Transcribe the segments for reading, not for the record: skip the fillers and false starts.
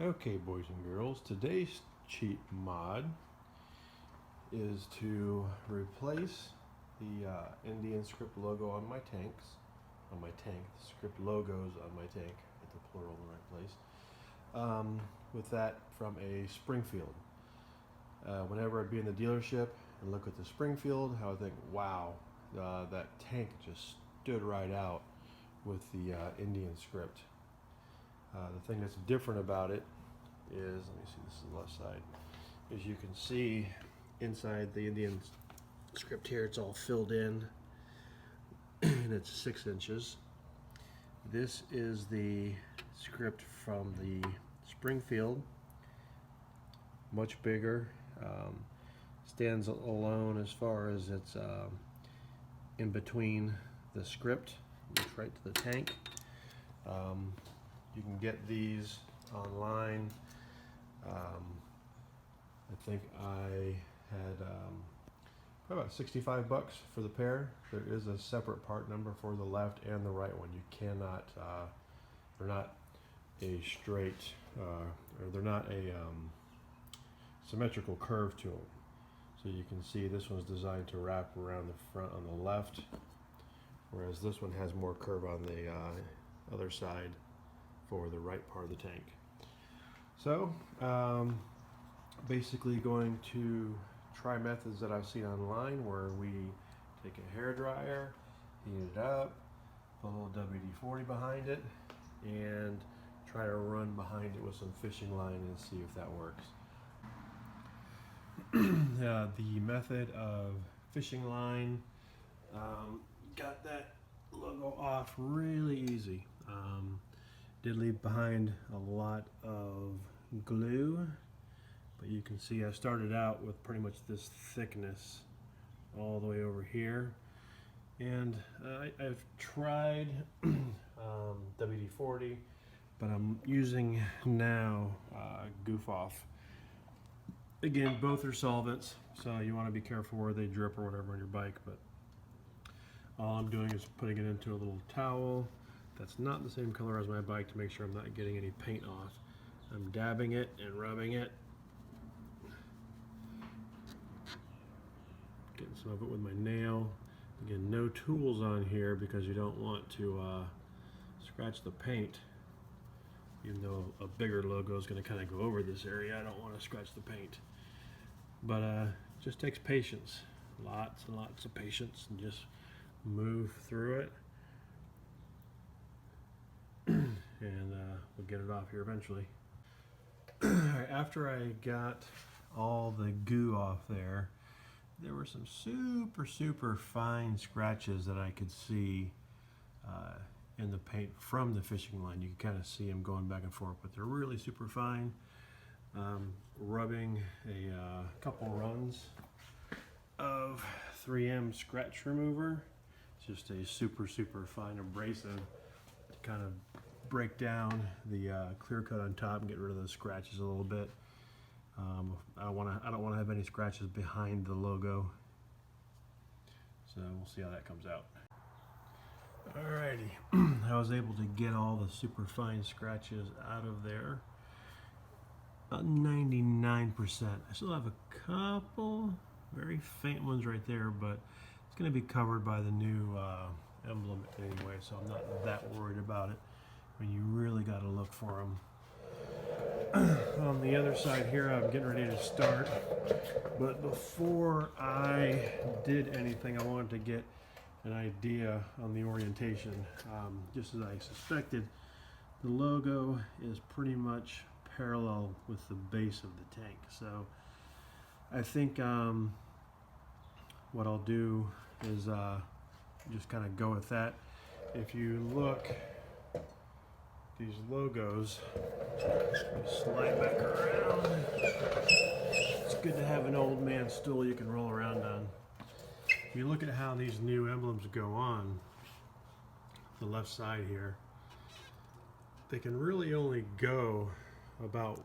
Okay, boys and girls, today's cheat mod is to replace the Indian script logo on my tanks, the script logos on my tank, get the plural in the right place, with that from a Springfield. Whenever I'd be in the dealership and look at the Springfield, I would think, wow, that tank just stood right out with the Indian script. The thing that's different about it is, let me see, this is the left side, as you can see inside the Indian script here, it's all filled in and it's 6 inches. This is the script from the Springfield, much bigger, stands alone as far as it's in between the script, it's right to the tank. You can get these online. I think I had probably about 65 bucks for the pair. There is a separate part number for the left and the right one. You cannot, they're not a straight, or they're not a symmetrical curve to them. So you can see this one's designed to wrap around the front on the left, whereas this one has more curve on the other side for the right part of the tank. So basically going to try methods that I've seen online where we take a hair dryer, heat it up, put a little WD-40 behind it, and try to run behind it with some fishing line and see if that works. The method of fishing line got that logo off really easy. Did leave behind a lot of glue, but you can see I started out with pretty much this thickness all the way over here, and I've tried WD-40, but I'm using now Goof Off. Again, both are solvents, so you want to be careful where they drip or whatever on your bike, but all I'm doing is putting it into a little towel that's not the same color as my bike to make sure I'm not getting any paint off. I'm dabbing it and rubbing it, getting some of it with my nail. Again, no tools on here because you don't want to scratch the paint. Even though a bigger logo is going to kind of go over this area, I don't want to scratch the paint. But just takes patience, lots and lots of patience, and just move through it. And we'll get it off here eventually. Alright, after I got all the goo off there, there were some super fine scratches that I could see in the paint from the fishing line. You can kind of see them going back and forth, but they're really super fine. Rubbing a couple runs of 3M scratch remover. It's just a super fine abrasive to kind of break down the clear coat on top and get rid of those scratches a little bit. I don't want to have any scratches behind the logo, so we'll see how that comes out. Alrighty, I was able to get all the super fine scratches out of there. About 99%. I still have a couple very faint ones right there, but it's going to be covered by the new emblem anyway, so I'm not that worried about it. I mean, you really got to look for them. On the other side here, I'm getting ready to start, but before I did anything, I wanted to get an idea on the orientation. Just as I suspected, the logo is pretty much parallel with the base of the tank, so I think what I'll do is just kind of go with that. If you look, these logos slide back around. It's good to have an old man stool you can roll around on. If you look at how these new emblems go on the left side here, they can really only go about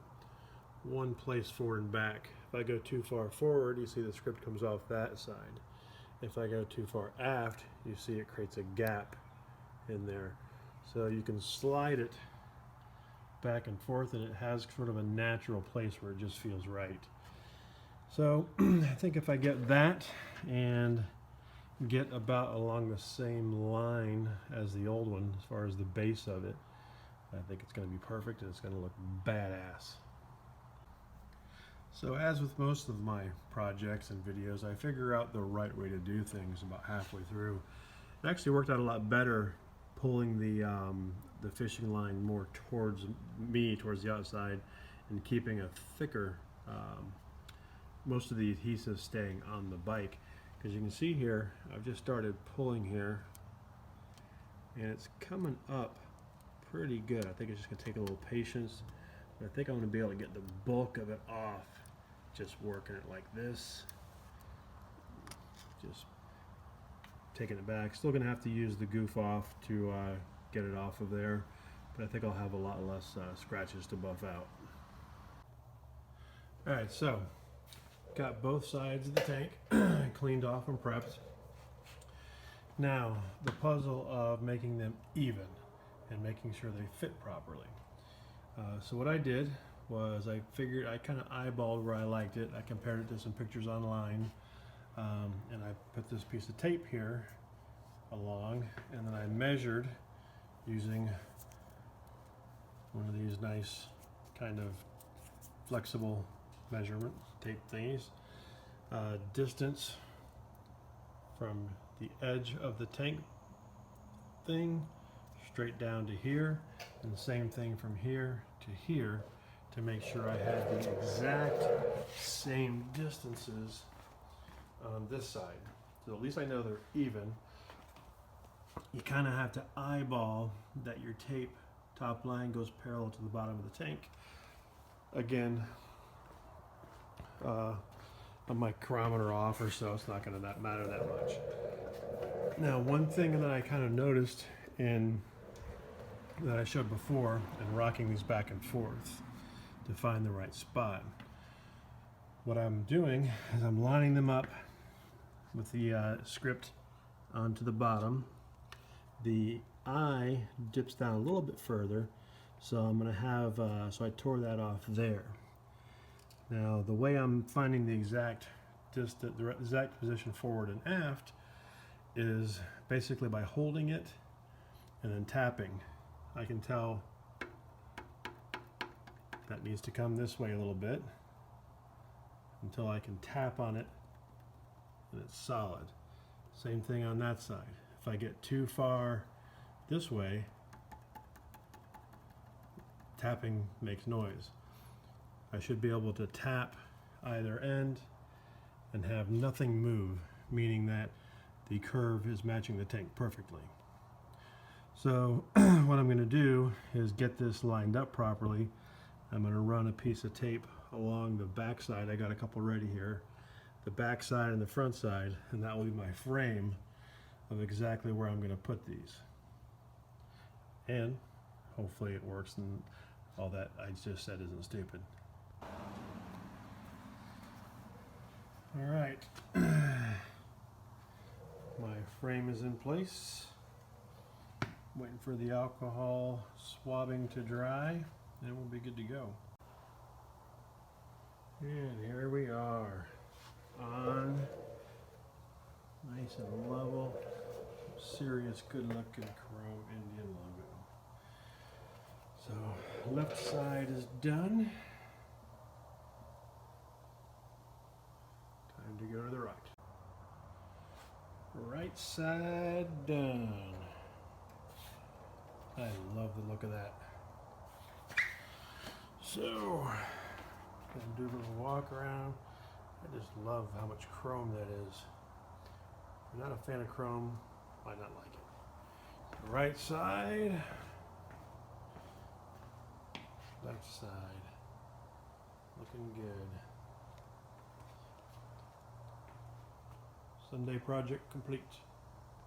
one place forward and back. If I go too far forward, you see the script comes off that side. If I go too far aft, you see it creates a gap in there. So you can slide it back and forth, and it has sort of a natural place where it just feels right. So I think if I get that and get about along the same line as the old one as far as the base of it, I think it's going to be perfect and it's going to look badass. So as with most of my projects and videos, I figure out the right way to do things about halfway through. It actually worked out a lot better pulling the fishing line more towards me, towards the outside, and keeping a thicker, most of the adhesive staying on the bike. Because you can see here, I've just started pulling here, and it's coming up pretty good. I think it's just going to take a little patience, but I think I'm going to be able to get the bulk of it off just working it like this. Just taking it back. Still going to have to use the goof off to get it off of there, but I think I'll have a lot less scratches to buff out. Alright, so got both sides of the tank cleaned off and prepped. Now the puzzle of making them even and making sure they fit properly. So what I did was I figured, I kind of eyeballed where I liked it. I compared it to some pictures online, and I put this piece of tape here along, and then I measured using one of these nice kind of flexible measurement tape thingies, distance from the edge of the tank thing straight down to here, and the same thing from here to here, to make sure I had the exact same distances on this side. So at least I know they're even. You kind of have to eyeball that your tape top line goes parallel to the bottom of the tank. Again, a micrometer off or so, it's not going to matter that much. Now, one thing that I kind of noticed in that I showed before, and rocking these back and forth to find the right spot, what I'm doing is I'm lining them up with the script onto the bottom. The eye dips down a little bit further, so I'm going to have, so I tore that off there. Now the way I'm finding the exact distance, the exact position forward and aft, is basically by holding it and then tapping. I can tell that needs to come this way a little bit until I can tap on it and it's solid. Same thing on that side. If I get too far this way, tapping makes noise. I should be able to tap either end and have nothing move, meaning that the curve is matching the tank perfectly. So what I'm going to do is get this lined up properly. I'm going to run a piece of tape along the back side. I got a couple ready here. The back side and the front side, and that will be my frame of exactly where I'm going to put these. And hopefully it works and all that I just said isn't stupid. All right, my frame is in place. Waiting for the alcohol swabbing to dry, and we'll be good to go. And here we are, on nice and level, serious good looking chrome Indian logo. So left side is done. Time to go to the right. Right side done. I love the look of that. So, gonna do a little walk around. I just love how much chrome that is. If you're not a fan of chrome, might not like it. Right side, left side, looking good. Sunday project complete.